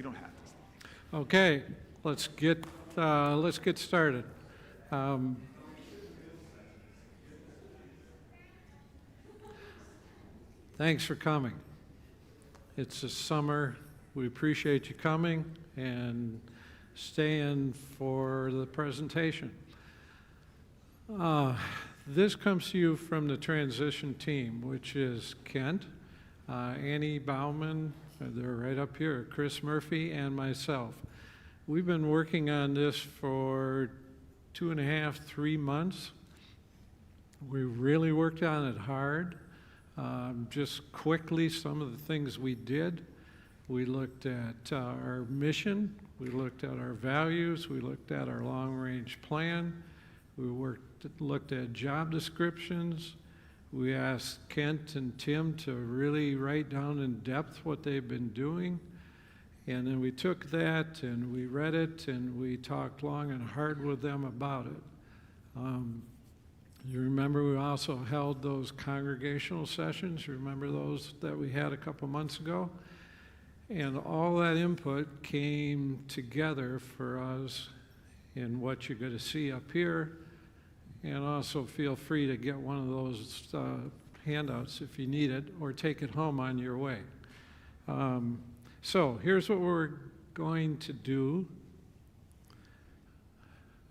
You don't have to. Okay, let's get started. Um, Thanks for coming. It's the summer. We appreciate you coming and staying for the presentation. This comes to you from the transition team, which is Kent, Annie Bauman, they're right up here, Chris Murphy, and myself. We've been working on this for 2.5, 3 months. We really worked on it hard. Just quickly, some of the things we did. We looked at our mission, we looked at our values, we looked at our long-range plan, we looked at job descriptions. We asked Kent and Tim to really write down in depth what they've been doing. And then we took that and we read it and we talked long and hard with them about it. You remember we also held those congregational sessions. You remember those that we had a couple months ago? And all that input came together for us in what you're going to see up here. And also feel free to get one of those handouts if you need it, or take it home on your way. So here's what we're going to do.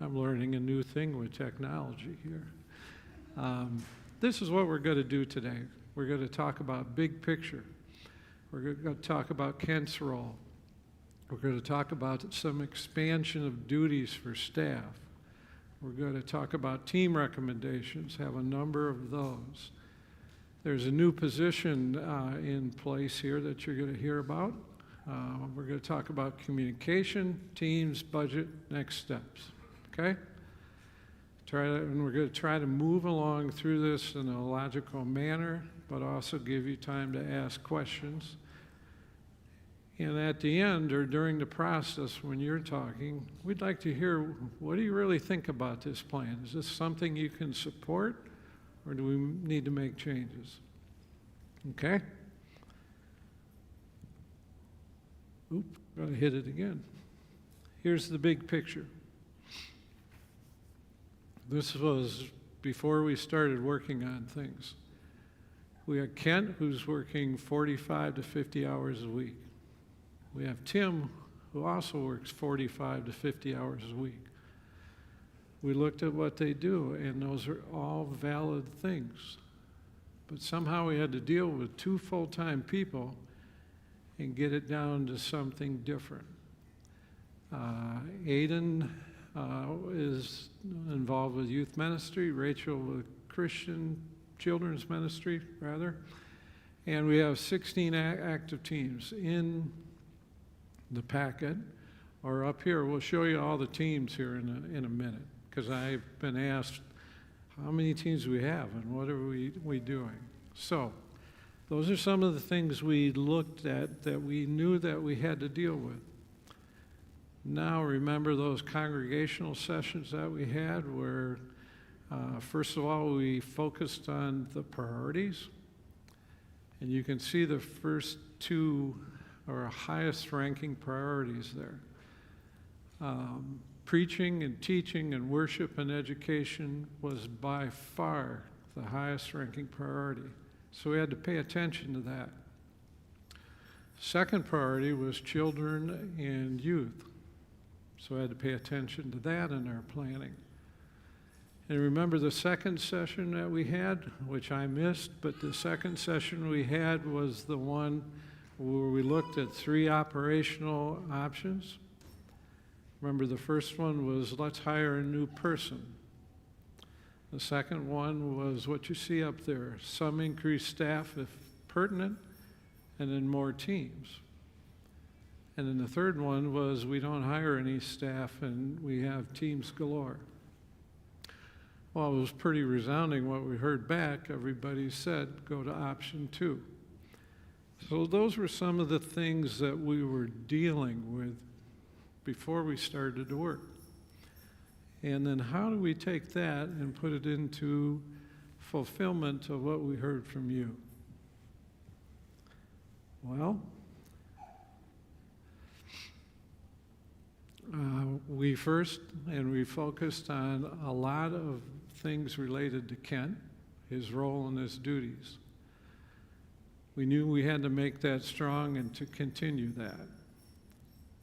I'm learning a new thing with technology here. This is what we're going to do today. We're going to talk about big picture. We're going to talk about Kent's role. We're going to talk about some expansion of duties for staff. We're going to talk about team recommendations, have a number of those. There's a new position in place here that you're going to hear about. We're going to talk about communication, teams, budget, next steps, okay? And we're going to try to move along through this in a logical manner, but also give you time to ask questions. And at the end, or during the process when you're talking, we'd like to hear, what do you really think about this plan? Is this something you can support, or do we need to make changes? Okay? Oop, I hit it again. Here's the big picture. This was before we started working on things. We have Kent, who's working 45 to 50 hours a week. We have Tim, who also works 45 to 50 hours a week. We looked at what they do, and those are all valid things. But somehow we had to deal with 2 full-time people and get it down to something different. Aiden is involved with youth ministry, Rachel with Christian children's ministry, rather. And we have 16 active teams in the packet, or up here. We'll show you all the teams here in a minute, because I've been asked, how many teams do we have and what are we doing? So those are some of the things we looked at that we knew that we had to deal with. Now remember those congregational sessions that we had where, first of all, we focused on the priorities. And you can see the first 2 are highest ranking priorities there. Preaching and teaching and worship and education was by far the highest ranking priority. So we had to pay attention to that. Second priority was children and youth. So we had to pay attention to that in our planning. And remember the second session that we had, which I missed, but the second session we had was the one where we looked at 3 operational options. Remember, the first one was let's hire a new person. The second one was what you see up there, some increased staff if pertinent, and then more teams. And then the third one was we don't hire any staff and we have teams galore. Well, it was pretty resounding what we heard back. Everybody said, go to option 2. So those were some of the things that we were dealing with before we started to work. And then how do we take that and put it into fulfillment of what we heard from you? Well, We focused on a lot of things related to Kent, his role and his duties. We knew we had to make that strong and to continue that.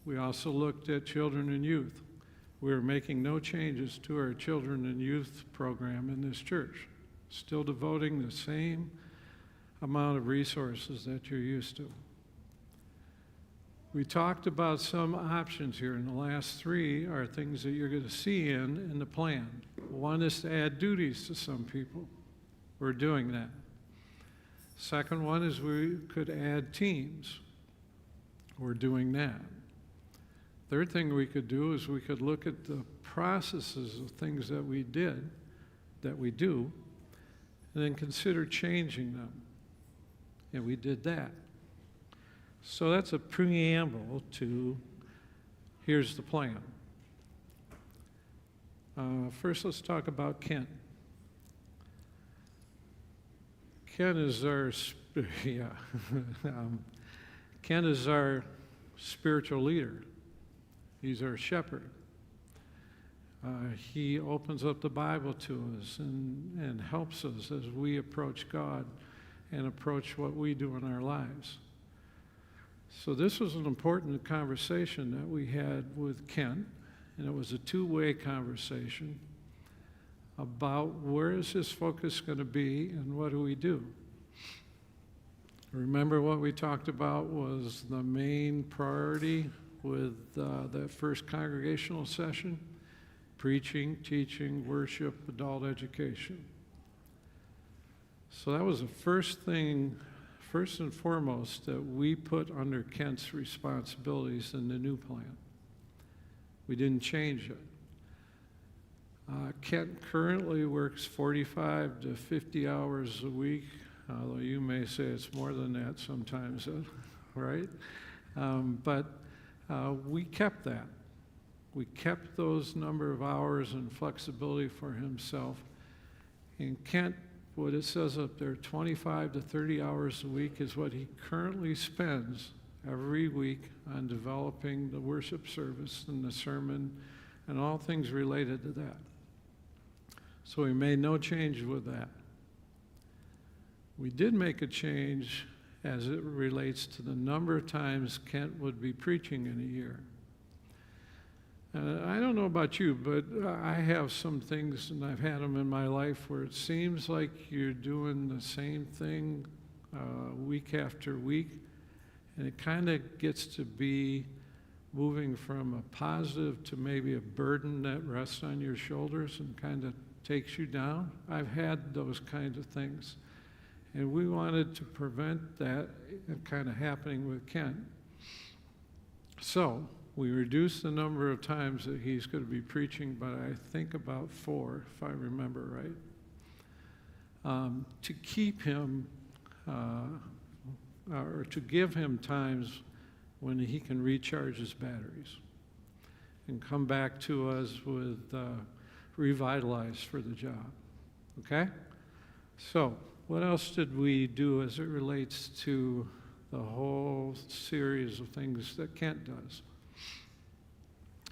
We also looked at children and youth. We were making no changes to our children and youth program in this church, still devoting the same amount of resources that you're used to. We talked about some options here, and the last three are things that you're going to see in the plan. One is to add duties to some people. We're doing that. Second one is we could add teams. We're doing that. Third thing we could do is we could look at the processes of things that we do, and then consider changing them. And we did that. So that's a preamble to here's the plan. First, let's talk about Kent. Ken is our Ken is our spiritual leader. He's our shepherd. He opens up the Bible to us and helps us as we approach God and approach what we do in our lives. So this was an important conversation that we had with Ken, and it was a two-way conversation about where is his focus going to be and what do we do. Remember what we talked about was the main priority with that first congregational session? Preaching, teaching, worship, adult education. So that was the first thing, first and foremost, that we put under Kent's responsibilities in the new plan. We didn't change it. Kent currently works 45 to 50 hours a week, although you may say it's more than that sometimes, right? But we kept that. We kept those number of hours and flexibility for himself. And Kent, what it says up there, 25 to 30 hours a week is what he currently spends every week on developing the worship service and the sermon and all things related to that. So we made no change with that. We did make a change as it relates to the number of times Kent would be preaching in a year. I don't know about you, but I have some things, and I've had them in my life, where it seems like you're doing the same thing week after week, and it kind of gets to be moving from a positive to maybe a burden that rests on your shoulders and kind of takes you down. I've had those kinds of things, and we wanted to prevent that kind of happening with Kent. So we reduced the number of times that he's going to be preaching, but I think about 4, if I remember right, to keep him, or to give him times when he can recharge his batteries and come back to us with revitalized for the job. Okay? So what else did we do as it relates to the whole series of things that Kent does?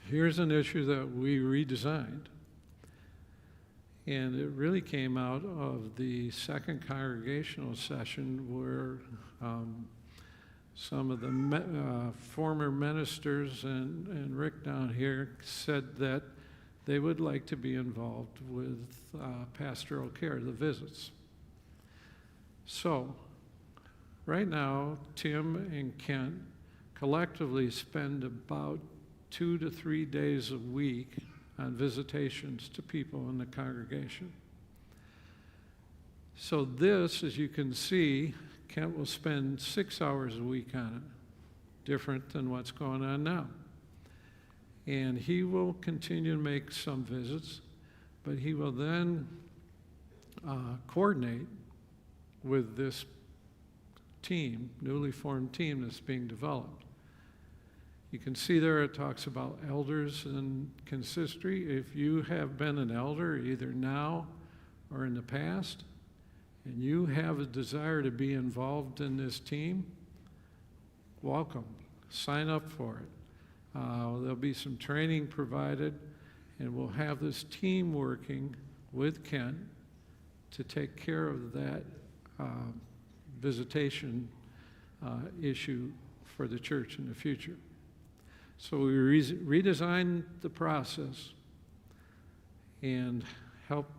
Here's an issue that we redesigned, and it really came out of the second congregational session where some of the former ministers and Rick down here said that they would like to be involved with pastoral care, the visits. So right now, Tim and Kent collectively spend about 2 to 3 days a week on visitations to people in the congregation. So this, as you can see, Kent will spend 6 hours a week on it, different than what's going on now. And he will continue to make some visits, but he will then coordinate with this team, newly formed team that's being developed. You can see there it talks about elders and consistory. If you have been an elder either now or in the past, and you have a desire to be involved in this team, welcome. Sign up for it. There'll be some training provided, and we'll have this team working with Kent to take care of that visitation issue for the church in the future. So we redesigned the process and help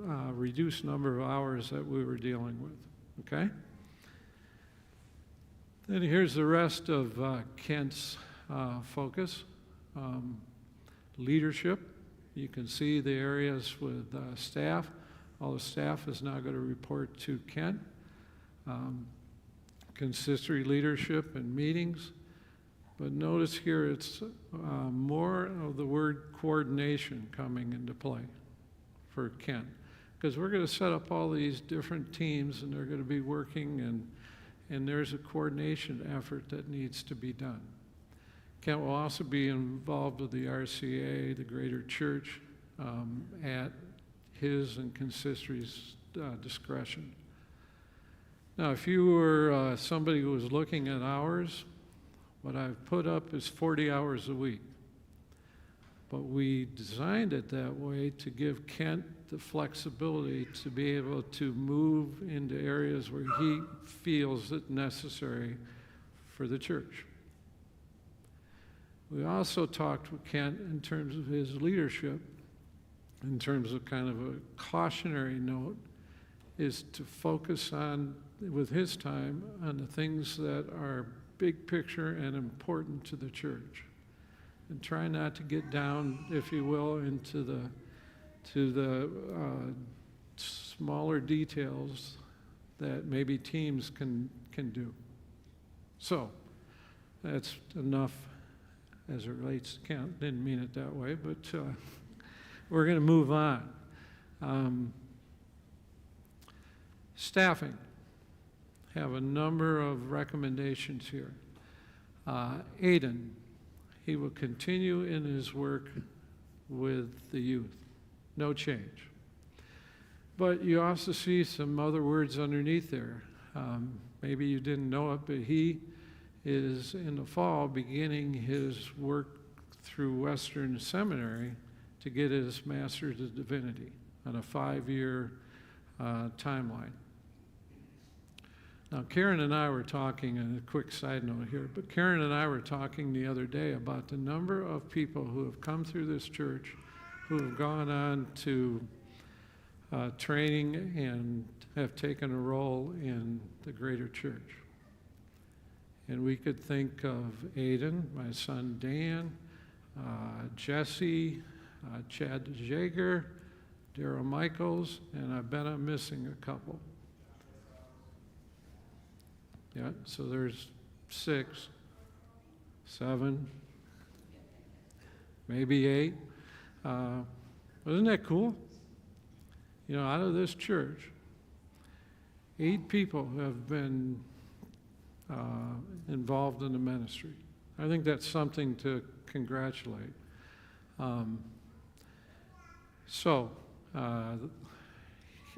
reduce number of hours that we were dealing with, okay? Then here's the rest of Kent's focus. Leadership. You can see the areas with staff. All the staff is now going to report to Kent. Consistory leadership and meetings. But notice here it's more of the word coordination coming into play for Kent. Because we're going to set up all these different teams and they're going to be working, and there's a coordination effort that needs to be done. Kent will also be involved with the RCA, the Greater Church, at his and Consistory's discretion. Now, if you were somebody who was looking at hours, what I've put up is 40 hours a week. But we designed it that way to give Kent the flexibility to be able to move into areas where he feels it necessary for the church. We also talked with Kent in terms of his leadership, in terms of kind of a cautionary note, is to focus on, with his time, on the things that are big picture and important to the church. And try not to get down, if you will, into the smaller details that maybe teams can do. So, that's enough as it relates to Kent. Didn't mean it that way, but we're going to move on. Staffing. Have a number of recommendations here. Aiden, he will continue in his work with the youth. No change. But you also see some other words underneath there. Maybe you didn't know it, but he is in the fall beginning his work through Western Seminary to get his Master's of Divinity on a 5-year timeline. Now, Karen and I were talking, and a quick side note here, but Karen and I were talking the other day about the number of people who have come through this church who have gone on to training and have taken a role in the greater church. And we could think of Aiden, my son Dan, Jesse, Chad Jager, Daryl Michaels, and I bet I'm missing a couple. Yeah, so there's 6, 7, maybe 8. Isn't that cool? You know, out of this church, 8 people have been involved in the ministry. I think that's something to congratulate.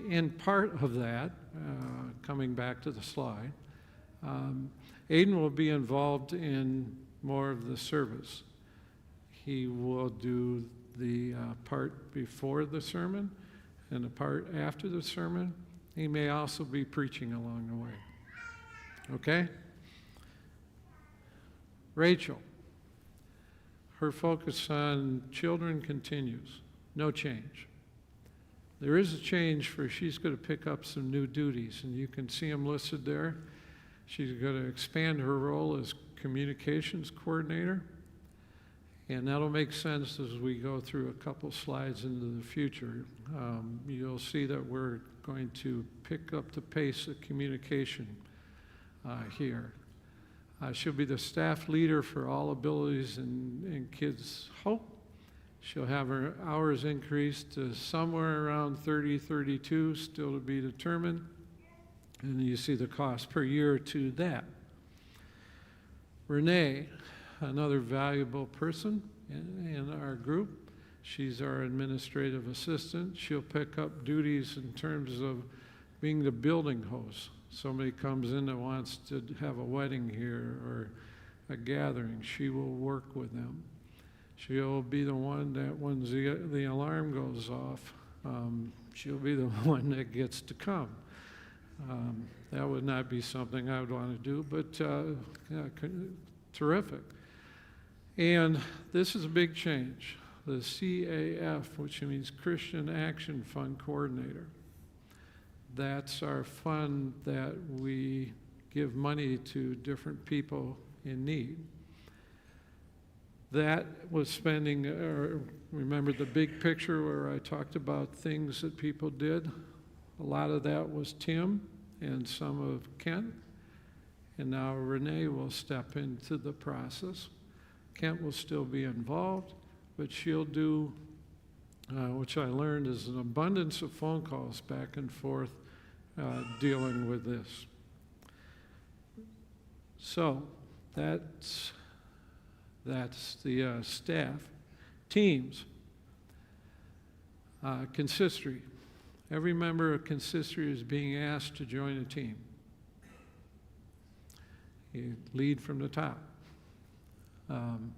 In part of that, coming back to the slide, Aiden will be involved in more of the service. He will do the part before the sermon and the part after the sermon. He may also be preaching along the way. Okay? Rachel, her focus on children continues. No change. There is a change for she's going to pick up some new duties, and you can see them listed there. She's going to expand her role as communications coordinator, and that'll make sense as we go through a couple slides into the future. You'll see that we're going to pick up the pace of communication here. She'll be the staff leader for all abilities in Kids Hope. She'll have her hours increased to somewhere around 30, 32, still to be determined. And you see the cost per year to that. Renee, another valuable person in our group. She's our administrative assistant. She'll pick up duties in terms of being the building host. Somebody comes in that wants to have a wedding here, or a gathering, she will work with them. She'll be the one that when the alarm goes off, she'll be the one that gets to come. That would not be something I would want to do, but terrific. And this is a big change. The CAF, which means Christian Action Fund Coordinator. That's our fund that we give money to different people in need. That was spending, remember the big picture where I talked about things that people did? A lot of that was Tim and some of Kent, and now Renee will step into the process. Kent will still be involved, but she'll do, which I learned is an abundance of phone calls back and forth dealing with this. So that's the staff. Teams. Consistory. Every member of consistory is being asked to join a team. You lead from the top. And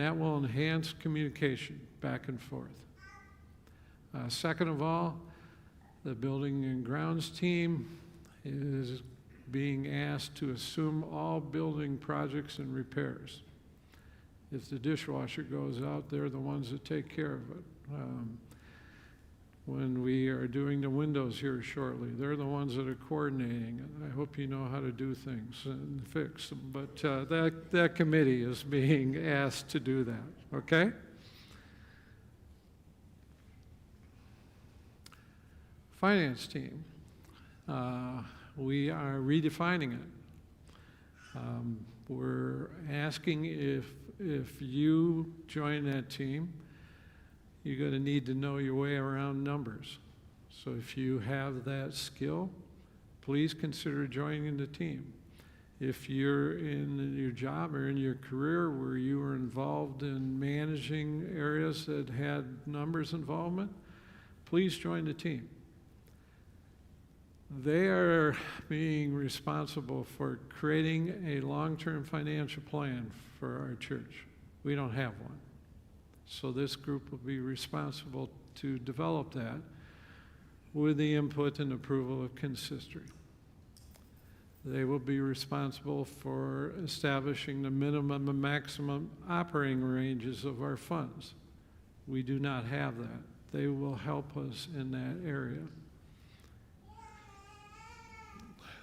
that will enhance communication back and forth. Second of all, the building and grounds team is being asked to assume all building projects and repairs. If the dishwasher goes out, they're the ones that take care of it. When we are doing the windows here shortly, they're the ones that are coordinating it. I hope you know how to do things and fix them. But that committee is being asked to do that, okay? Finance team. We are redefining it. We're asking if you join that team, you're going to need to know your way around numbers. So if you have that skill, please consider joining the team. If you're in your job or in your career where you were involved in managing areas that had numbers involvement, please join the team. They are being responsible for creating a long-term financial plan for our church. We don't have one. So this group will be responsible to develop that with the input and approval of consistory. They will be responsible for establishing the minimum and maximum operating ranges of our funds. We do not have that. They will help us in that area.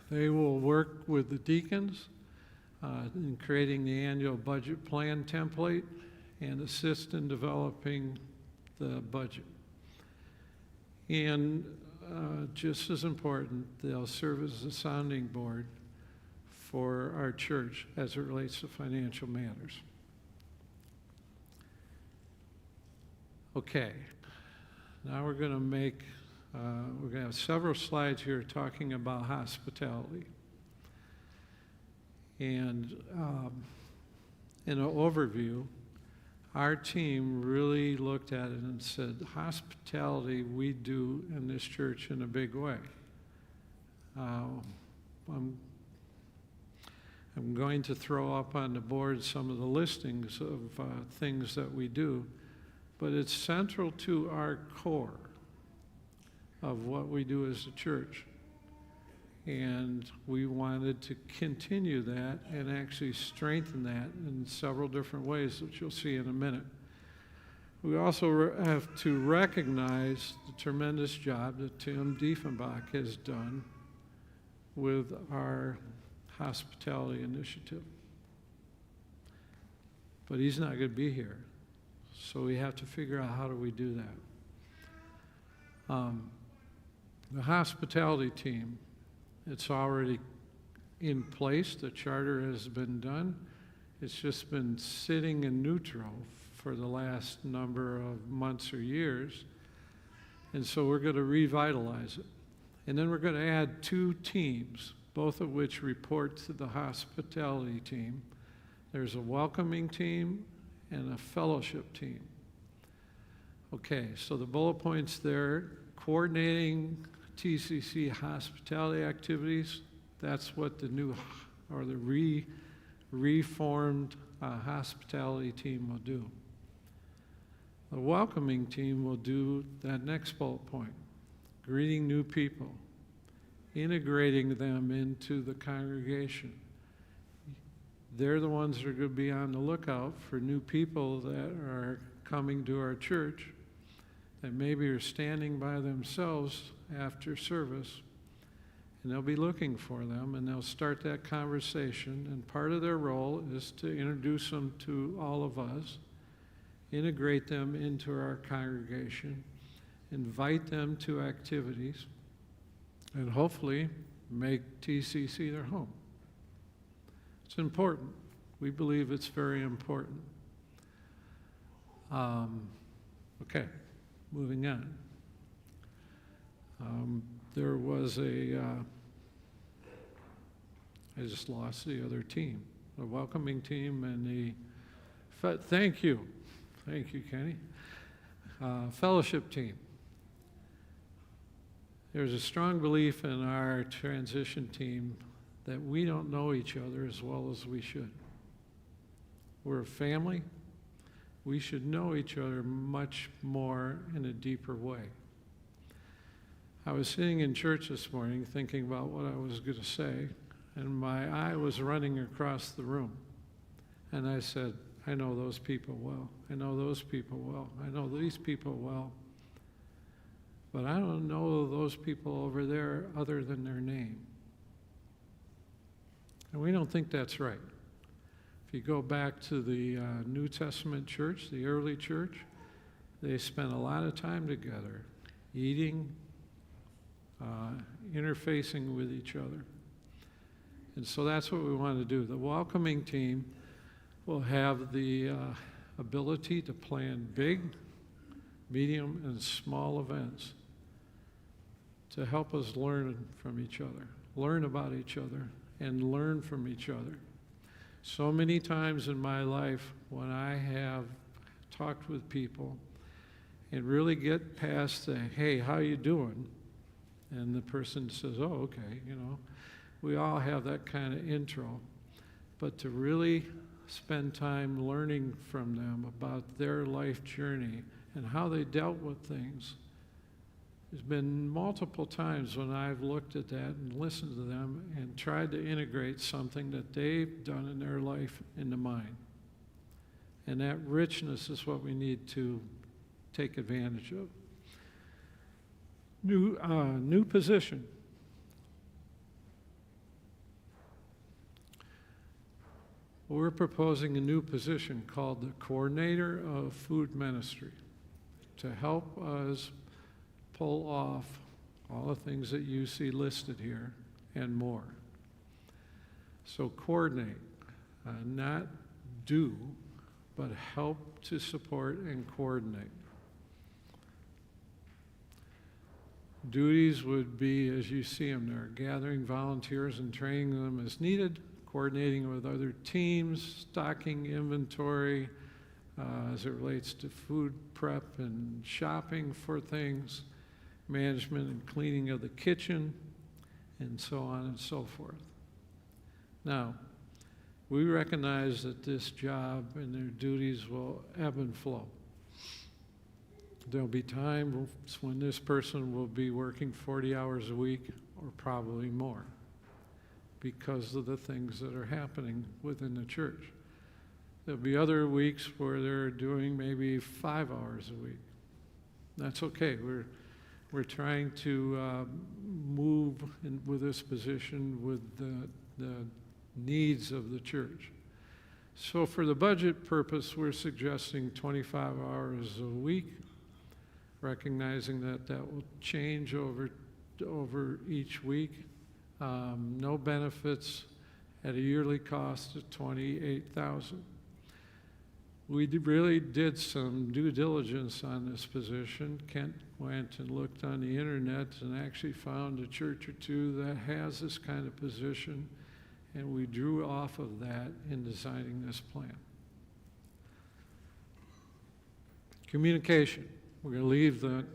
They will work with the deacons in creating the annual budget plan template and assist in developing the budget. And just as important, they'll serve as a sounding board for our church as it relates to financial matters. Okay, now we're going to have several slides here talking about hospitality. And in an overview, our team really looked at it and said, hospitality we do in this church in a big way. I'm going to throw up on the board some of the listings of things that we do, but it's central to our core of what we do as a church. And we wanted to continue that and actually strengthen that in several different ways, which you'll see in a minute. We also have to recognize the tremendous job that Tim Diefenbach has done with our hospitality initiative. But he's not going to be here, so we have to figure out how do we do that. The hospitality team, it's already in place. The charter has been done. It's just been sitting in neutral for the last number of months or years. And so we're going to revitalize it. And then we're going to add 2 teams, both of which report to the hospitality team. There's a welcoming team and a fellowship team. Okay, so the bullet points there, coordinating TCC hospitality activities, that's what the new, or the reformed hospitality team will do. The welcoming team will do that next bullet point, greeting new people, integrating them into the congregation. They're the ones that are going to be on the lookout for new people that are coming to our church that maybe are standing by themselves after service, and they'll be looking for them, and they'll start that conversation, and part of their role is to introduce them to all of us, integrate them into our congregation, invite them to activities, and hopefully make TCC their home. It's important. We believe it's very important. Okay, moving on. There was I just lost the other team, the welcoming team and thank you, Kenny, fellowship team. There's a strong belief in our transition team that we don't know each other as well as we should. We're a family. We should know each other much more in a deeper way. I was sitting in church this morning thinking about what I was going to say, and my eye was running across the room. And I said, I know those people well. I know those people well. I know these people well. But I don't know those people over there other than their name. And we don't think that's right. If you go back to the New Testament church, the early church, they spent a lot of time together, eating, interfacing with each other. And so that's what we want to do. The welcoming team will have the ability to plan big, medium, and small events to help us learn from each other, learn about each other, and learn from each other. So many times in my life when I have talked with people and really get past the, hey, how you doing? And the person says, oh, okay, we all have that kind of intro. But to really spend time learning from them about their life journey and how they dealt with things. There's been multiple times when I've looked at that and listened to them and tried to integrate something that they've done in their life into mine. And that richness is what we need to take advantage of. New position. We're proposing a new position called the Coordinator of Food Ministry to help us pull off all the things that you see listed here and more. So coordinate, not do, but help to support and coordinate. Duties would be, as you see them there, gathering volunteers and training them as needed, coordinating with other teams, stocking inventory as it relates to food prep and shopping for things, management and cleaning of the kitchen, and so on and so forth. Now, we recognize that this job and their duties will ebb and flow. There'll be times when this person will be working 40 hours a week or probably more because of the things that are happening within the church. There'll be other weeks where they're doing maybe 5 hours a week. That's okay. We're trying to move with this position with the needs of the church. So for the budget purpose, we're suggesting 25 hours a week, recognizing that will change over each week. No benefits at a yearly cost of $28,000. We really did some due diligence on this position. Kent went and looked on the internet and actually found a church or two that has this kind of position, and we drew off of that in designing this plan. Communication. We're going to leave the...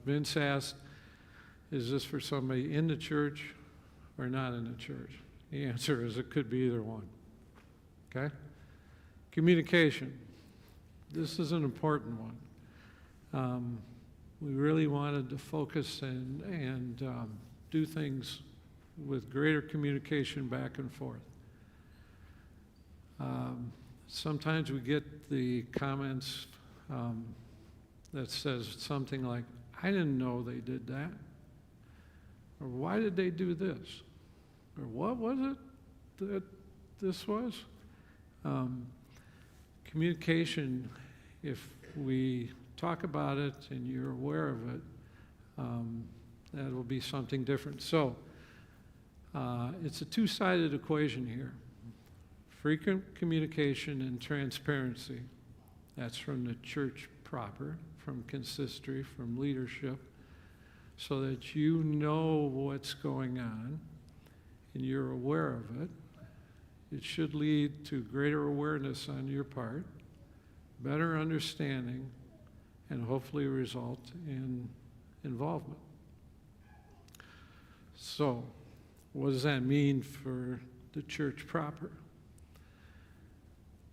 Vince asked, is this for somebody in the church or not in the church? The answer is it could be either one. Okay? Communication. This is an important one. We really wanted to focus and do things with greater communication back and forth. Sometimes we get the comments that says something like, I didn't know they did that. Or why did they do this? Or what was it that this was? Communication, if we talk about it and you're aware of it, that will be something different. So it's a two-sided equation here. Frequent communication and transparency. That's from the church proper, from consistory, from leadership, so that you know what's going on and you're aware of it. It should lead to greater awareness on your part, better understanding, and hopefully result in involvement. So, what does that mean for the church proper?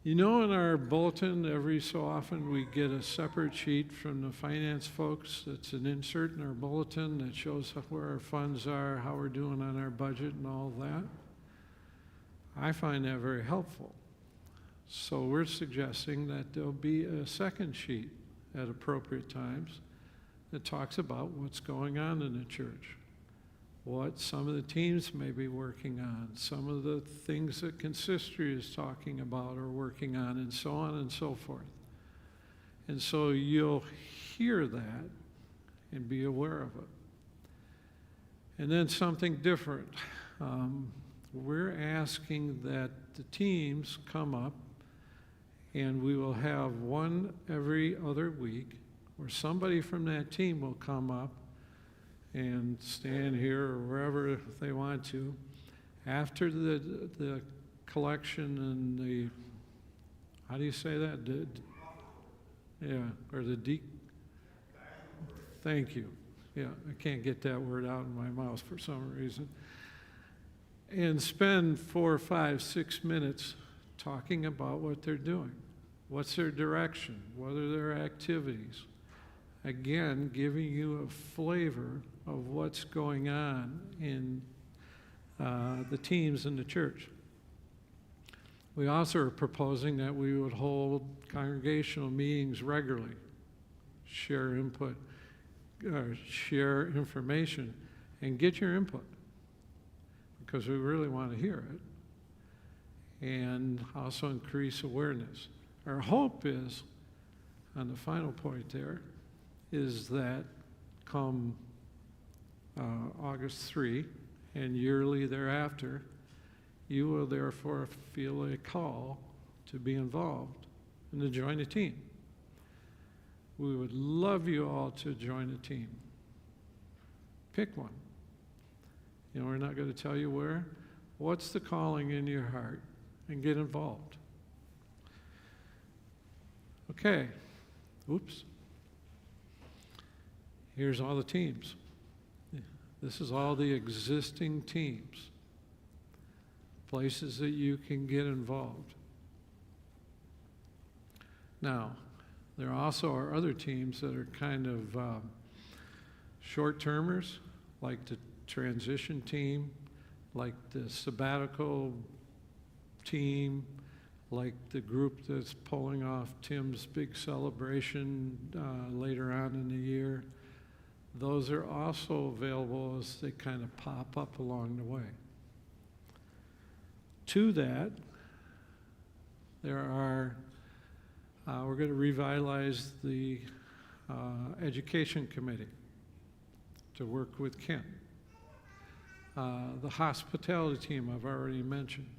You know, in our bulletin, every so often we get a separate sheet from the finance folks. It's an insert in our bulletin that shows where our funds are, how we're doing on our budget and all that. I find that very helpful. So we're suggesting that there'll be a second sheet at appropriate times that talks about what's going on in the church, what some of the teams may be working on, some of the things that consistory is talking about or working on, and so on and so forth. And so you'll hear that and be aware of it. And then something different. We're asking that the teams come up, and we will have one every other week where somebody from that team will come up and stand here or wherever they want to after the collection and the, how do you say that? Or the thank you. Yeah, I can't get that word out in my mouth for some reason. And spend 4, 5, 6 minutes talking about what they're doing. What's their direction? What are their activities? Again, giving you a flavor of what's going on in the teams in the church. We also are proposing that we would hold congregational meetings regularly, share input, share information, and get your input, because we really want to hear it, and also increase awareness. Our hope is, on the final point there, is that come August 3 and yearly thereafter, you will therefore feel a call to be involved and to join a team. We would love you all to join a team. Pick one. You know, we're not going to tell you where. What's the calling in your heart? And get involved. Okay. Oops. Here's all the teams. This is all the existing teams. Places that you can get involved. Now, there also are other teams that are kind of short-termers, like the transition team, like the sabbatical team, like the group that's pulling off Tim's big celebration later on in the year. Those are also available as they kind of pop up along the way. To that, there are, we're going to revitalize the education committee to work with Ken. The hospitality team I've already mentioned,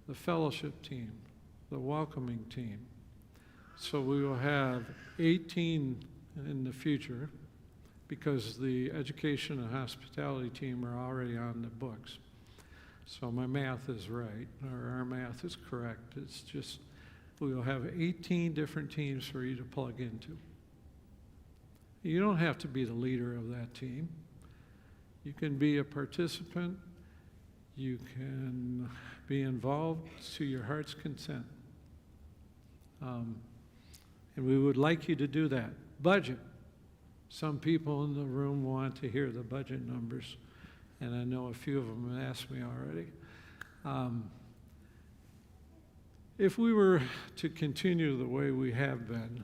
the fellowship team, the welcoming team. So we will have 18 in the future, because the education and hospitality team are already on the books. So my math is right, or our math is correct. It's just, we will have 18 different teams for you to plug into. You don't have to be the leader of that team. You can be a participant. You can be involved to your heart's content. And we would like you to do that. Budget. Some people in the room want to hear the budget numbers, and I know a few of them have asked me already. If we were to continue the way we have been,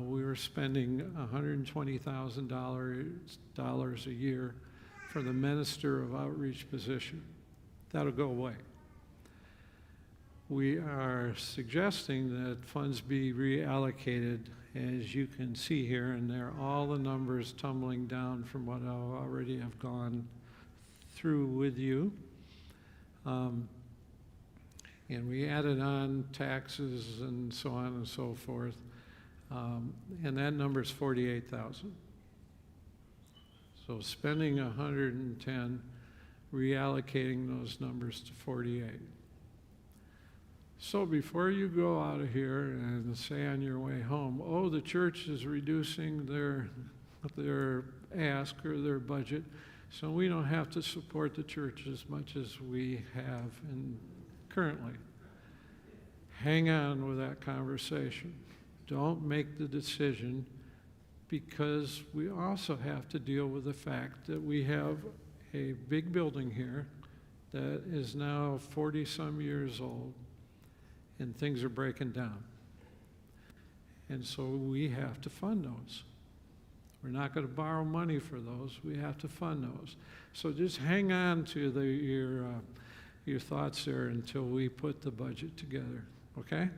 we were spending $120,000 a year for the Minister of Outreach position. That'll go away. We are suggesting that funds be reallocated, as you can see here, and they're all the numbers tumbling down from what I already have gone through with you. And we added on taxes and so on and so forth. And that number is 48,000. So spending 110, reallocating those numbers to 48. So before you go out of here and say on your way home, oh, the church is reducing their ask or their budget, so we don't have to support the church as much as we have currently. Hang on with that conversation. Don't make the decision, because we also have to deal with the fact that we have a big building here that is now 40-some years old, and things are breaking down. And so we have to fund those. We're not going to borrow money for those. We have to fund those. So just hang on to your thoughts there until we put the budget together, okay?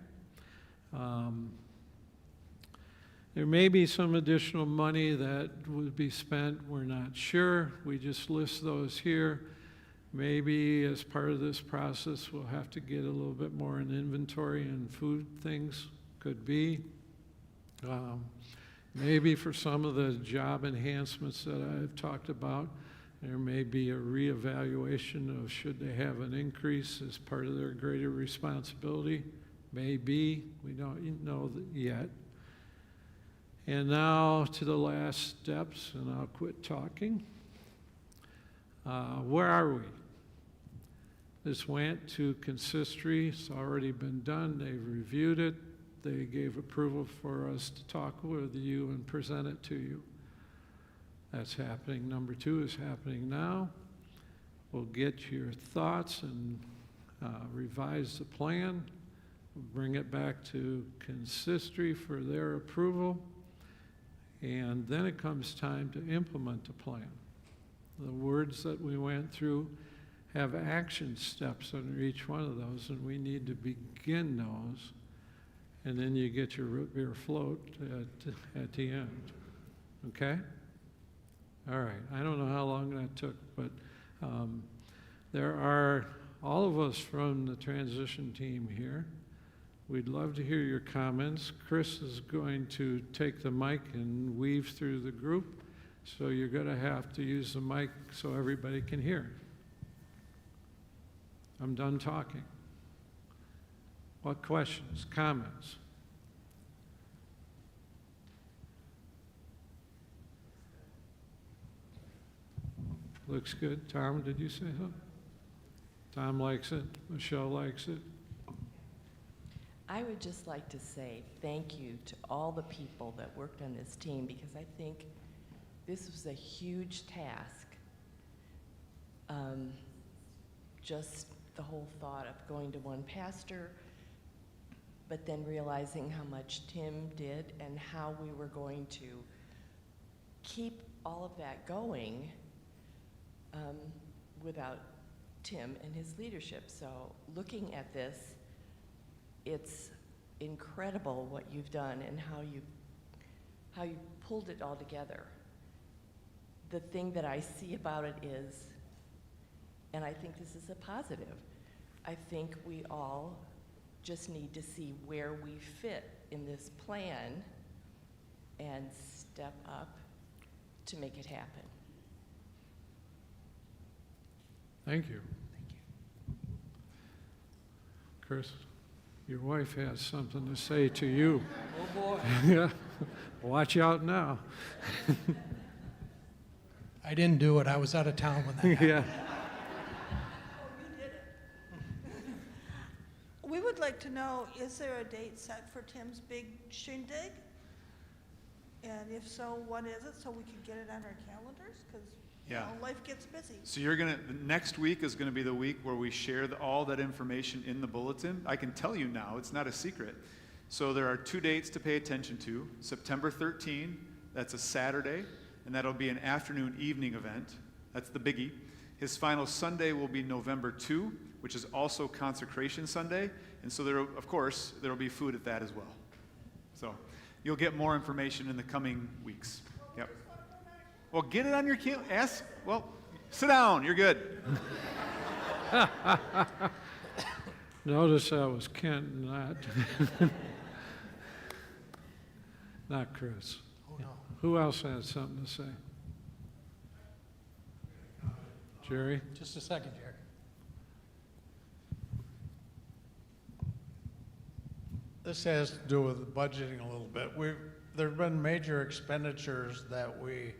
There may be some additional money that would be spent. We're not sure. We just list those here. Maybe as part of this process, we'll have to get a little bit more in inventory and food things. Could be. Maybe for some of the job enhancements that I've talked about, there may be a reevaluation of should they have an increase as part of their greater responsibility. Maybe. We don't know yet. And now to the last steps, and I'll quit talking. Where are we? This went to consistory. It's already been done. They've reviewed it. They gave approval for us to talk with you and present it to you. That's happening. Number 2 is happening now. We'll get your thoughts and revise the plan. We'll bring it back to consistory for their approval. And then it comes time to implement the plan. The words that we went through have action steps under each one of those, and we need to begin those. And then you get your root beer float at the end. Okay? All right. I don't know how long that took, but there are all of us from the transition team here. We'd love to hear your comments. Chris is going to take the mic and weave through the group, so you're going to have to use the mic so everybody can hear. I'm done talking. What questions, comments? Looks good. Tom, did you say something? Tom likes it. Michelle likes it. I would just like to say thank you to all the people that worked on this team, because I think this was a huge task. Just the whole thought of going to one pastor, but then realizing how much Tim did and how we were going to keep all of that going without Tim and his leadership. So looking at this, it's incredible what you've done and how you pulled it all together. The thing that I see about it is, and I think this is a positive, I think we all just need to see where we fit in this plan and step up to make it happen. Thank you. Thank you. Chris, your wife has something to say to you. Oh boy. Yeah. Watch out now. I didn't do it. I was out of town when that happened. Yeah. We would like to know, is there a date set for Tim's big shindig? And if so, what is it, so we can get it on our calendars? Because, Yeah. life gets busy. So next week is gonna be the week where we share all that information in the bulletin. I can tell you now, it's not a secret. So there are 2 dates to pay attention to. September 13, that's a Saturday, and that'll be an afternoon evening event. That's the biggie. His final Sunday will be November 2, which is also Consecration Sunday. And so there'll be food at that as well. So you'll get more information in the coming weeks. Yep. Well, get it on your sit down, you're good. Notice that was Kent, not Chris. Oh, no. Who else has something to say? Jerry? Just a second, Jerry. This has to do with budgeting a little bit. There have been major expenditures that we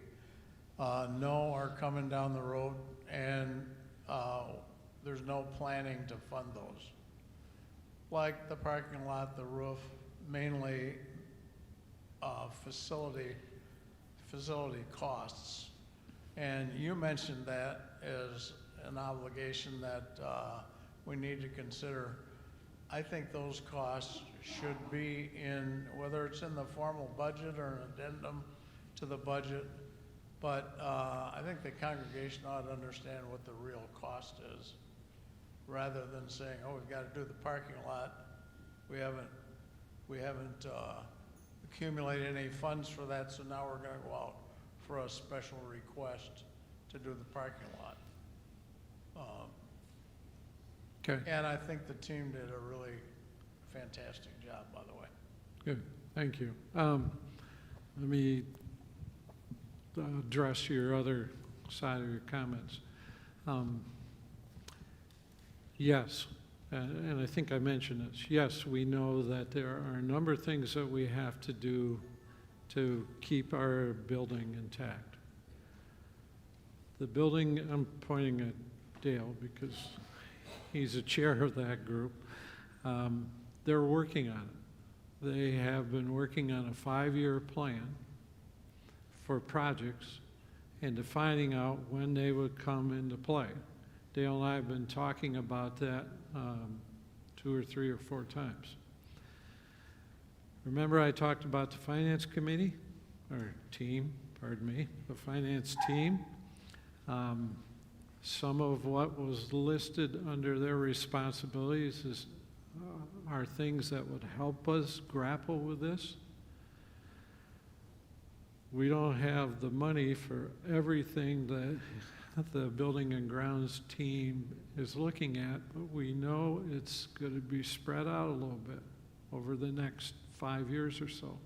know are coming down the road, and there's no planning to fund those. Like the parking lot, the roof, mainly facility costs. And you mentioned that as an obligation that we need to consider. I think those costs should be in, whether it's in the formal budget or an addendum to the budget, but I think the congregation ought to understand what the real cost is, rather than saying, oh, we've got to do the parking lot. We haven't accumulated any funds for that, so now we're going to go out for a special request to do the parking lot. Okay, And I think the team did a really fantastic job, by the way. good, thank you. Let me address your other side of your comments. Yes, and I think I mentioned this. Yes, we know that there are a number of things that we have to do to keep our building intact. The building, I'm pointing at Dale because he's a chair of that group. They're working on it. They have been working on a 5-year plan for projects and defining out when they would come into play. Dale and I have been talking about that 2 or 3 or 4 times. Remember I talked about the finance committee, or team, pardon me, the finance team. Some of what was listed under their responsibilities are things that would help us grapple with this. We don't have the money for everything that the building and grounds team is looking at, but we know it's going to be spread out a little bit over the next 5 years or so.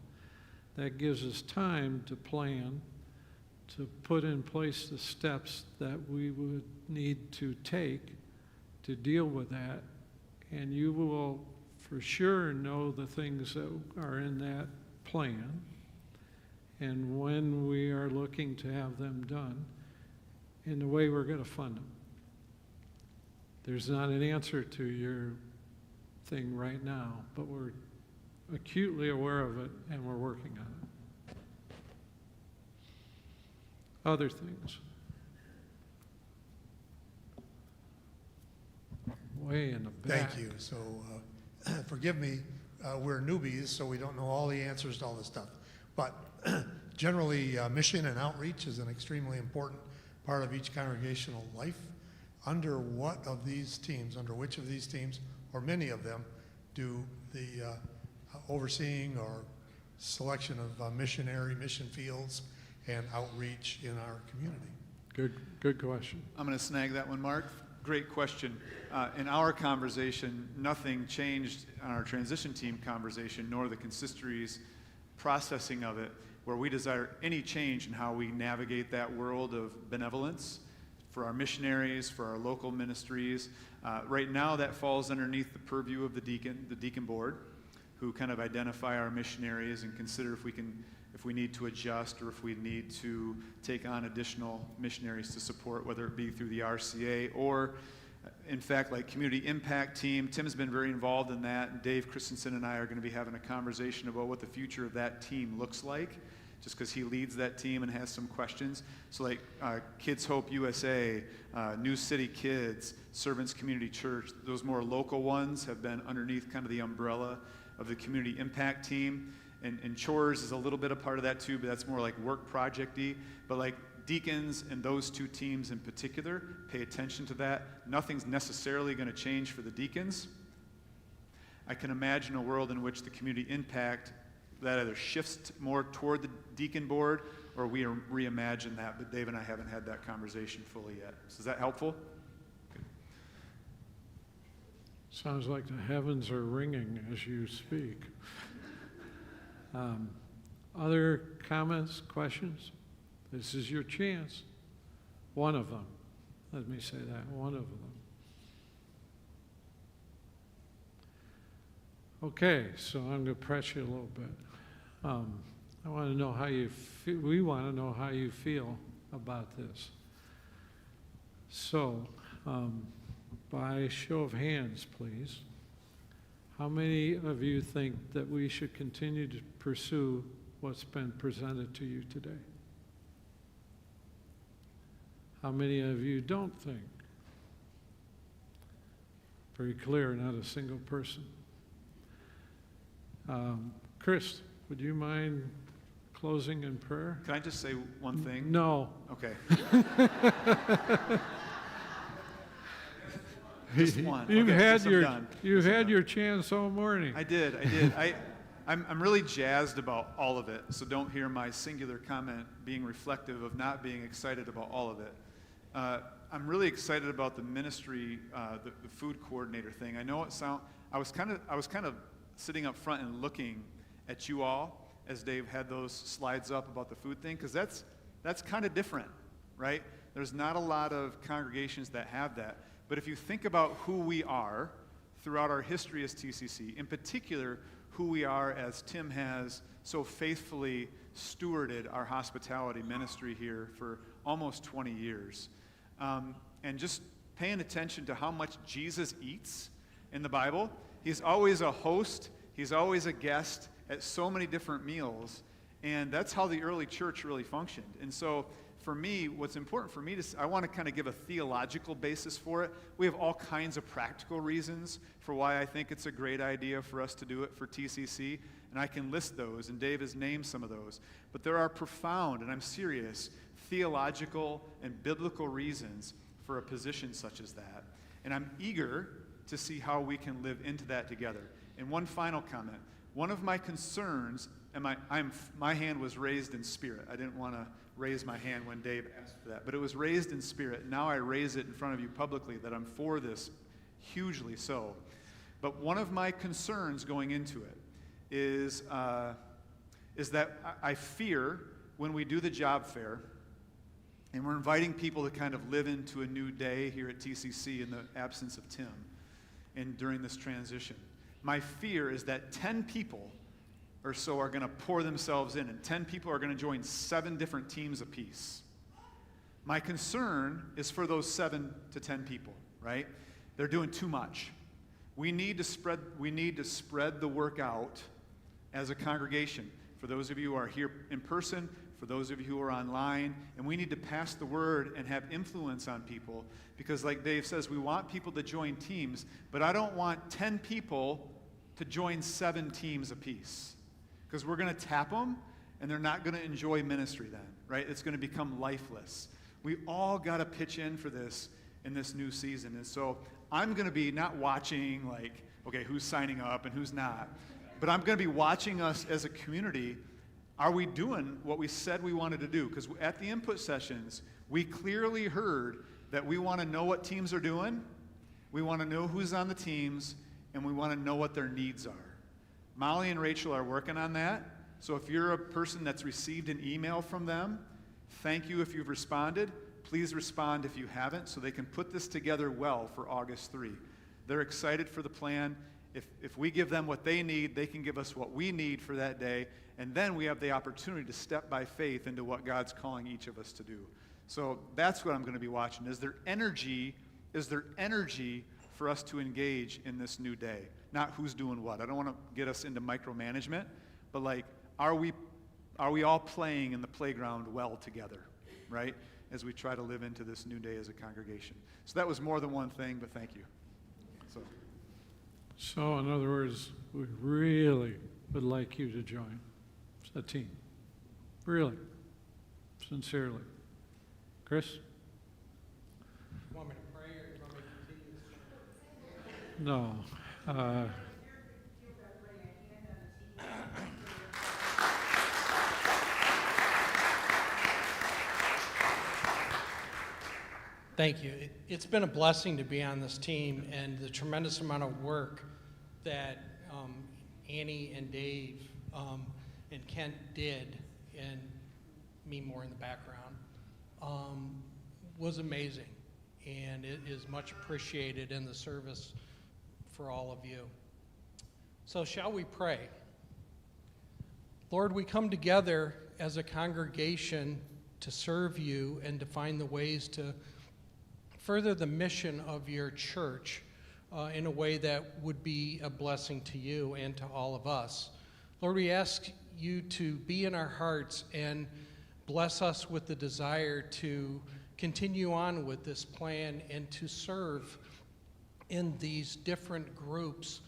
That gives us time to plan, to put in place the steps that we would need to take to deal with that. And you will for sure know the things that are in that plan and when we are looking to have them done and the way we're going to fund them. There's not an answer to your thing right now, but we're acutely aware of it and we're working on it. Other things. Way in the back. Thank you. So forgive me, we're newbies, so we don't know all the answers to all this stuff. But generally, mission and outreach is an extremely important part of each congregational life. Under what of these teams, under which of these teams, or many of them, do the overseeing or selection of mission fields and outreach in our community? Good question. I'm going to snag that one, Mark. Great question. In our conversation, nothing changed on our transition team conversation, nor the consistory's processing of it, where we desire any change in how we navigate that world of benevolence for our missionaries, for our local ministries. Right now, that falls underneath the purview of the deacon board, who kind of identify our missionaries and consider if we can if we need to adjust or if we need to take on additional missionaries to support, whether it be through the RCA or, in fact, like Community Impact Team. Tim's been very involved in that, and Dave Christensen and I are going to be having a conversation about what the future of that team looks like, just because he leads that team and has some questions. So like Kids Hope USA, New City Kids, Servants Community Church, those more local ones have been underneath kind of the umbrella of the Community Impact Team. And Chores is a little bit a part of that too, but that's more like work project-y. But like deacons and those two teams in particular, pay attention to that. Nothing's necessarily going to change for the deacons. I can imagine a world in which the Community Impact that either shifts more toward the deacon board or we reimagine that, but Dave and I haven't had that conversation fully yet. So is that helpful? Good. Sounds like the heavens are ringing as you speak. Other comments, questions? This is your chance. One of them. Let me say that, one of them. Okay, so I'm going to press you a little bit. I want to know how you feel. We want to know how you feel about this. So, by show of hands, please, how many of you think that we should continue to pursue what's been presented to you today? How many of you don't think? Very clear, not a single person. Chris, would you mind closing in prayer? Can I just say one thing? No. Okay. Just one. You've Okay, had guess I'm your done. you've Guess I'm had done. your chance all morning. I did. I'm really jazzed about all of it, so don't hear my singular comment being reflective of not being excited about all of it. I'm really excited about the ministry, the food coordinator thing. I know I was kind of sitting up front and looking at you all as Dave had those slides up about the food thing, because that's kind of different, right? There's not a lot of congregations that have that. But if you think about who we are throughout our history as TCC, in particular, who we are as Tim has so faithfully stewarded our hospitality ministry here for almost 20 years, and just paying attention to how much Jesus eats in the Bible. He's always a host. He's always a guest at so many different meals, and that's how the early church really functioned. And so for me, what's important for me I want to kind of give a theological basis for it. We have all kinds of practical reasons for why I think it's a great idea for us to do it for TCC, and I can list those, and Dave has named some of those. But there are profound, and I'm serious, theological and biblical reasons for a position such as that. And I'm eager to see how we can live into that together. And one final comment. One of my concerns, and my hand was raised in spirit. I didn't want to raise my hand when Dave asked for that, but it was raised in spirit. Now I raise it in front of you publicly that I'm for this, hugely so. But one of my concerns going into it is that I fear when we do the job fair, and we're inviting people to kind of live into a new day here at TCC in the absence of Tim and during this transition. My fear is that 10 people or so are going to pour themselves in, and 10 people are going to join 7 different teams apiece. My concern is for those 7 to 10 people, right? They're doing too much. We need to spread the work out as a congregation. For those of you who are here in person, for those of you who are online, and we need to pass the word and have influence on people, because like Dave says, we want people to join teams, but I don't want 10 people to join 7 teams apiece, because we're going to tap them, and they're not going to enjoy ministry then, right? It's going to become lifeless. We all got to pitch in for this in this new season, and so I'm going to be not watching like, okay, who's signing up and who's not, but I'm going to be watching us as a community. Are we doing what we said we wanted to do? Because at the input sessions, we clearly heard that we want to know what teams are doing, we want to know who's on the teams, and we want to know what their needs are. Molly and Rachel are working on that, so if you're a person that's received an email from them, thank you if you've responded. Please respond if you haven't, so they can put this together well for August 3. They're excited for the plan. If we give them what they need, they can give us what we need for that day, And then we have the opportunity to step by faith into what God's calling each of us to do. So that's what I'm going to be watching. Is there energy for us to engage in this new day? Not who's doing what. I don't want to get us into micromanagement, but like, are we all playing in the playground well together, right? As we try to live into this new day as a congregation. So that was more than one thing, but thank you. So in other words, we really would like you to join the team. Really, sincerely. Chris? Want me to pray or you want me to continue? No. Thank you. It's been a blessing to be on this team, and the tremendous amount of work that Annie and Dave and Kent did, and me more in the background, was amazing, and it is much appreciated in the service for all of you. So shall we pray? Lord, we come together as a congregation to serve you and to find the ways to further the mission of your church in a way that would be a blessing to you and to all of us. Lord, we ask you to be in our hearts and bless us with the desire to continue on with this plan and to serve in these different groups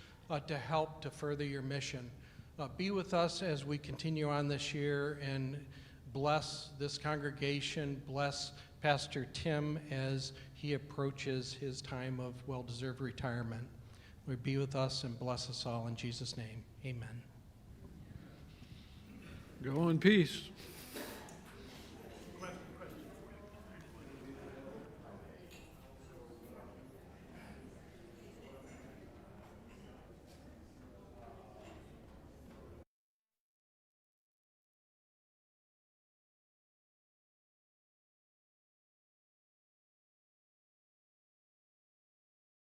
to help to further your mission. Be with us as we continue on this year, and bless this congregation, bless Pastor Tim as he approaches his time of well-deserved retirement. Lord, be with us and bless us all in Jesus' name. Amen. Go in peace.